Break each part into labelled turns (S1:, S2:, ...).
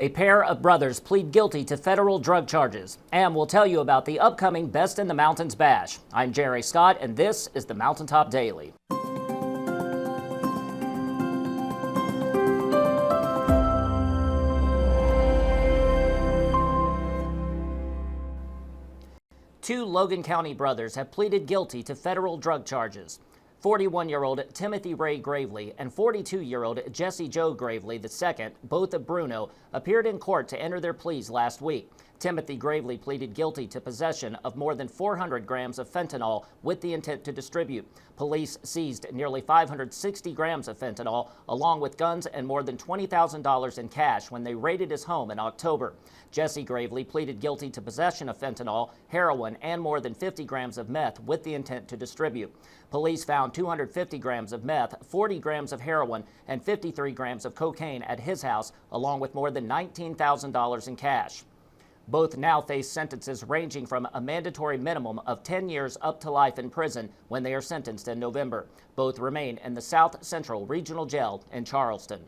S1: A pair of brothers plead guilty to federal drug charges, and we'll tell you about the upcoming Best in the Mountains Bash. I'm Jerry Scott, and this is the Mountaintop Daily. Two Logan County brothers have pleaded guilty to federal drug charges. 41-year-old Timothy Ray Gravely and 42-year-old Jesse Joe Gravely II, both of Bruno, appeared in court to enter their pleas last week. Timothy Gravely pleaded guilty to possession of more than 400 grams of fentanyl with the intent to distribute. Police seized nearly 560 grams of fentanyl, along with guns and more than $20,000 in cash when they raided his home in October. Jesse Gravely pleaded guilty to possession of fentanyl, heroin, and more than 50 grams of meth with the intent to distribute. Police found 250 grams of meth, 40 grams of heroin, and 53 grams of cocaine at his house, along with more than $19,000 in cash. Both now face sentences ranging from a mandatory minimum of 10 years up to life in prison when they are sentenced in November. Both remain in the South Central Regional Jail in Charleston.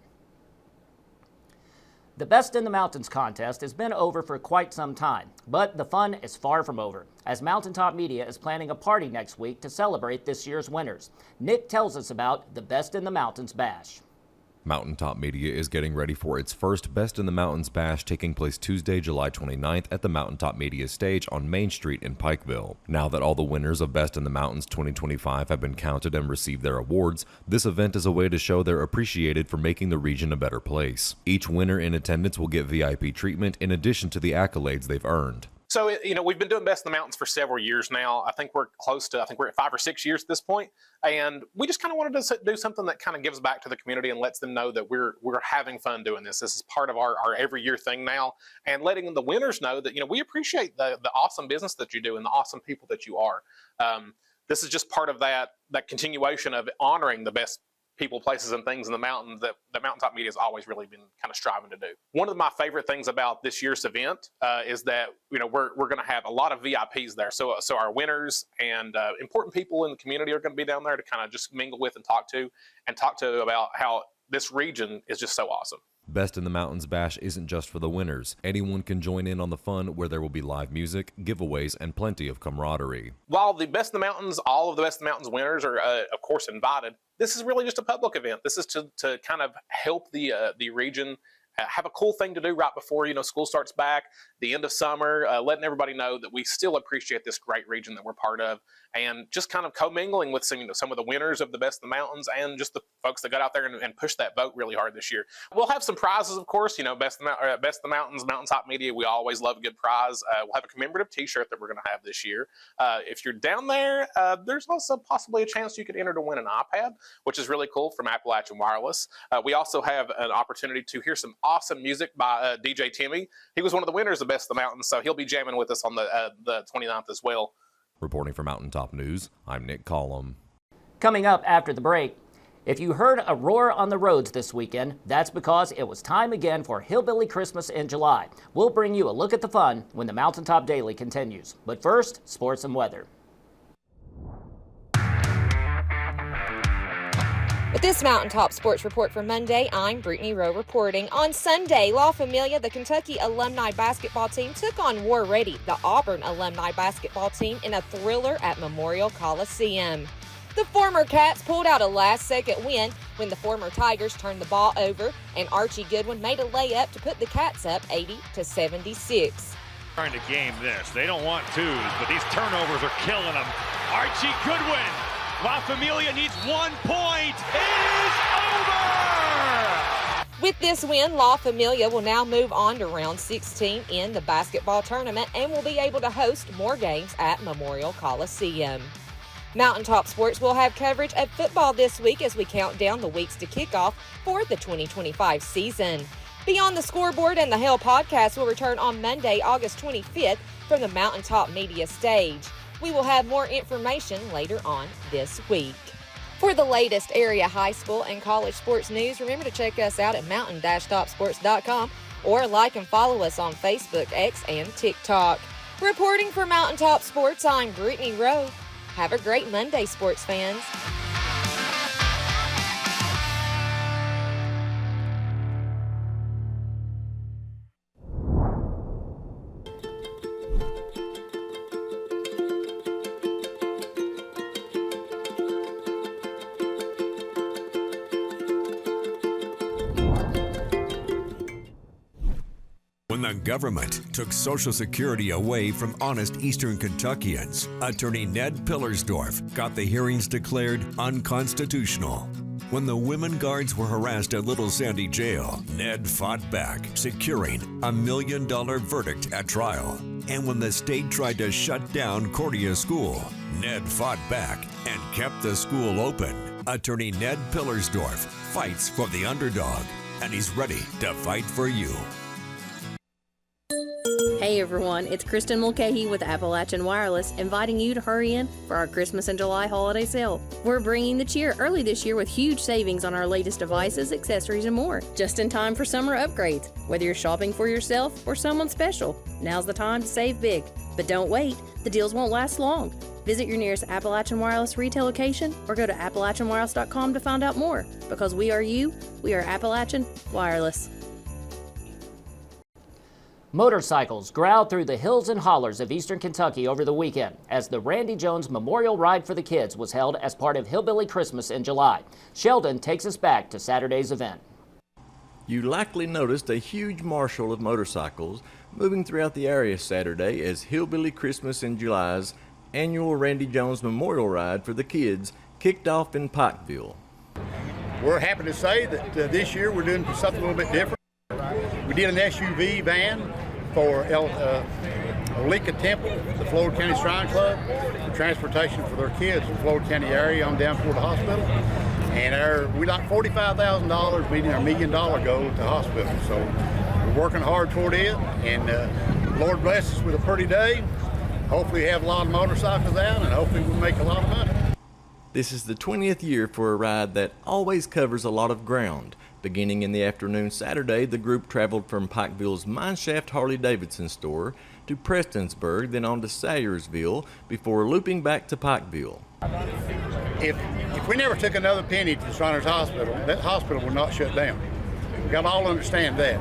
S1: The Best in the Mountains contest has been over for quite some time, but the fun is far from over, as Mountaintop Media is planning a party next week to celebrate this year's winners. Nick tells us about the Best in the Mountains Bash.
S2: Mountaintop Media is getting ready for its first Best in the Mountains Bash, taking place Tuesday, July 29th at the Mountaintop Media stage on Main Street in Pikeville. Now that all the winners of Best in the Mountains 2025 have been counted and received their awards, this event is a way to show they're appreciated for making the region a better place. Each winner in attendance will get VIP treatment in addition to the accolades they've earned.
S3: So, we've been doing Best in the Mountains for several years now. I think we're at 5 or 6 years at this point. And we just kind of wanted to do something that kind of gives back to the community and lets them know that we're having fun doing this. This is part of our every year thing now. And letting the winners know that, we appreciate the awesome business that you do and the awesome people that you are. This is just part of that continuation of honoring the best people, places, and things in the mountains that the Mountaintop Media has always really been kind of striving to do. One of my favorite things about this year's event is that we're going to have a lot of VIPs there. So our winners and important people in the community are going to be down there to kind of just mingle with and talk to about how this region is just so awesome.
S2: Best in the Mountains Bash isn't just for the winners. Anyone can join in on the fun, where there will be live music, giveaways, and plenty of camaraderie.
S3: While the Best in the Mountains, all of the Best in the Mountains winners are, of course, invited, this is really just a public event. This is to kind of help the region have a cool thing to do right before school starts back, the end of summer, letting everybody know that we still appreciate this great region that we're part of, and just kind of commingling with some of the winners of the Best in the Mountains and just the folks that got out there and pushed that vote really hard this year. We'll have some prizes, of course. Best in the Mountains, Mountaintop Media, we always love a good prize. We'll have a commemorative T-shirt that we're going to have this year. If you're down there, there's also possibly a chance you could enter to win an iPad, which is really cool, from Appalachian Wireless. We also have an opportunity to hear some awesome music by DJ Timmy. He was one of the winners of Best of the Mountains, so he'll be jamming with us on the 29th as well.
S2: Reporting for Mountaintop News, I'm Nick Collum.
S1: Coming up after the break, if you heard a roar on the roads this weekend, that's because it was time again for Hillbilly Christmas in July. We'll bring you a look at the fun when the Mountaintop Daily continues. But first, sports and weather.
S4: With this Mountaintop Sports Report for Monday, I'm Brittany Rowe reporting. On Sunday, La Familia, the Kentucky alumni basketball team, took on War Ready, the Auburn alumni basketball team, in a thriller at Memorial Coliseum. The former Cats pulled out a last-second win when the former Tigers turned the ball over, and Archie Goodwin made a layup to put the Cats up 80-76.
S5: Trying to game this. They don't want twos, but these turnovers are killing them. Archie Goodwin. La Familia needs 1 point. It is over!
S4: With this win, La Familia will now move on to round 16 in the basketball tournament and will be able to host more games at Memorial Coliseum. Mountaintop Sports will have coverage of football this week as we count down the weeks to kickoff for the 2025 season. Beyond the Scoreboard and the Hell podcast will return on Monday, August 25th from the Mountaintop Media stage. We will have more information later on this week. For the latest area high school and college sports news, remember to check us out at mountain-topsports.com or like and follow us on Facebook, X, and TikTok. Reporting for Mountaintop Sports, I'm Brittany Rowe. Have a great Monday, sports fans.
S6: When the government took Social Security away from honest Eastern Kentuckians, Attorney Ned Pillersdorf got the hearings declared unconstitutional. When the women guards were harassed at Little Sandy Jail, Ned fought back, securing a $1 million verdict at trial. And when the state tried to shut down Cordia School, Ned fought back and kept the school open. Attorney Ned Pillersdorf fights for the underdog, and he's ready to fight for you.
S7: Hey everyone, it's Kristen Mulcahy with Appalachian Wireless, inviting you to hurry in for our Christmas and July holiday sale. We're bringing the cheer early this year with huge savings on our latest devices, accessories, and more, just in time for summer upgrades. Whether you're shopping for yourself or someone special, now's the time to save big. But don't wait, the deals won't last long. Visit your nearest Appalachian Wireless retail location or go to AppalachianWireless.com to find out more. Because we are you, we are Appalachian Wireless.
S1: Motorcycles growled through the hills and hollers of eastern Kentucky over the weekend as the Randy Jones Memorial Ride for the Kids was held as part of Hillbilly Christmas in July. Sheldon takes us back to Saturday's event.
S8: You likely noticed a huge marshal of motorcycles moving throughout the area Saturday as Hillbilly Christmas in July's annual Randy Jones Memorial Ride for the Kids kicked off in Pikeville.
S9: We're happy to say that this year we're doing something a little bit different. We did an SUV van for Oleka Temple, the Floyd County Shrine Club, for transportation for their kids in the Floyd County area on down toward the hospital. And we like $45,000, meeting our $1 million goal at the hospital. So we're working hard toward it, and Lord bless us with a pretty day. Hopefully we have a lot of motorcycles out, and hopefully we'll make a lot of money.
S8: This is the 20th year for a ride that always covers a lot of ground. Beginning in the afternoon Saturday, the group traveled from Pikeville's Mineshaft Harley-Davidson store to Prestonsburg, then on to Salyersville, before looping back to Pikeville.
S9: If we never took another penny to the Shriners Hospital, that hospital would not shut down. We've got to all understand that.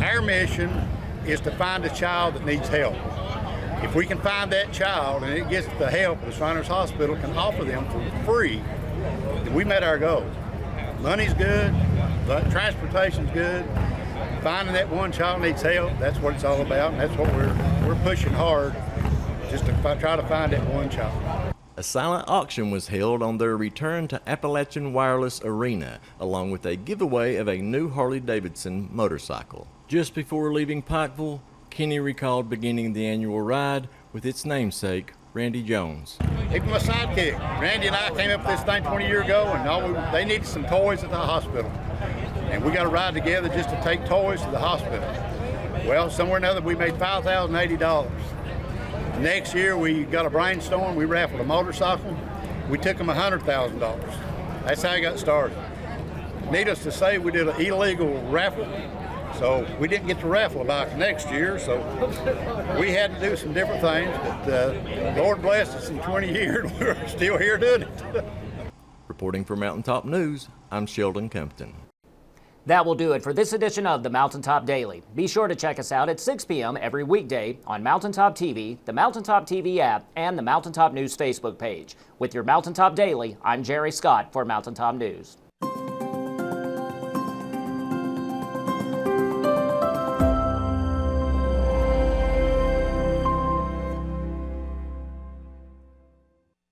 S9: Our mission is to find a child that needs help. If we can find that child and it gets the help the Shriners Hospital can offer them for free, then we met our goal. Money's good, transportation's good. Finding that one child needs help, that's what it's all about, and that's what we're pushing hard, just to try to find that one child.
S8: A silent auction was held on their return to Appalachian Wireless Arena, along with a giveaway of a new Harley-Davidson motorcycle. Just before leaving Pikeville, Kenny recalled beginning the annual ride with its namesake, Randy Jones.
S9: He was my sidekick. Randy and I came up with this thing 20 years ago, and they needed some toys at the hospital. And we got to ride together just to take toys to the hospital. Well, somewhere or another, we made $5,080. Next year, we got a brainstorm. We raffled a motorcycle. We took them $100,000. That's how I got started. Needless to say, we did an illegal raffle. So we didn't get to raffle a bike next year, so we had to do some different things, but Lord bless us, in 20 years, we're still here doing it.
S8: Reporting for Mountaintop News, I'm Sheldon Compton.
S1: That will do it for this edition of the Mountaintop Daily. Be sure to check us out at 6 p.m. every weekday on Mountaintop TV, the Mountaintop TV app, and the Mountaintop News Facebook page. With your Mountaintop Daily, I'm Jerry Scott for Mountaintop News.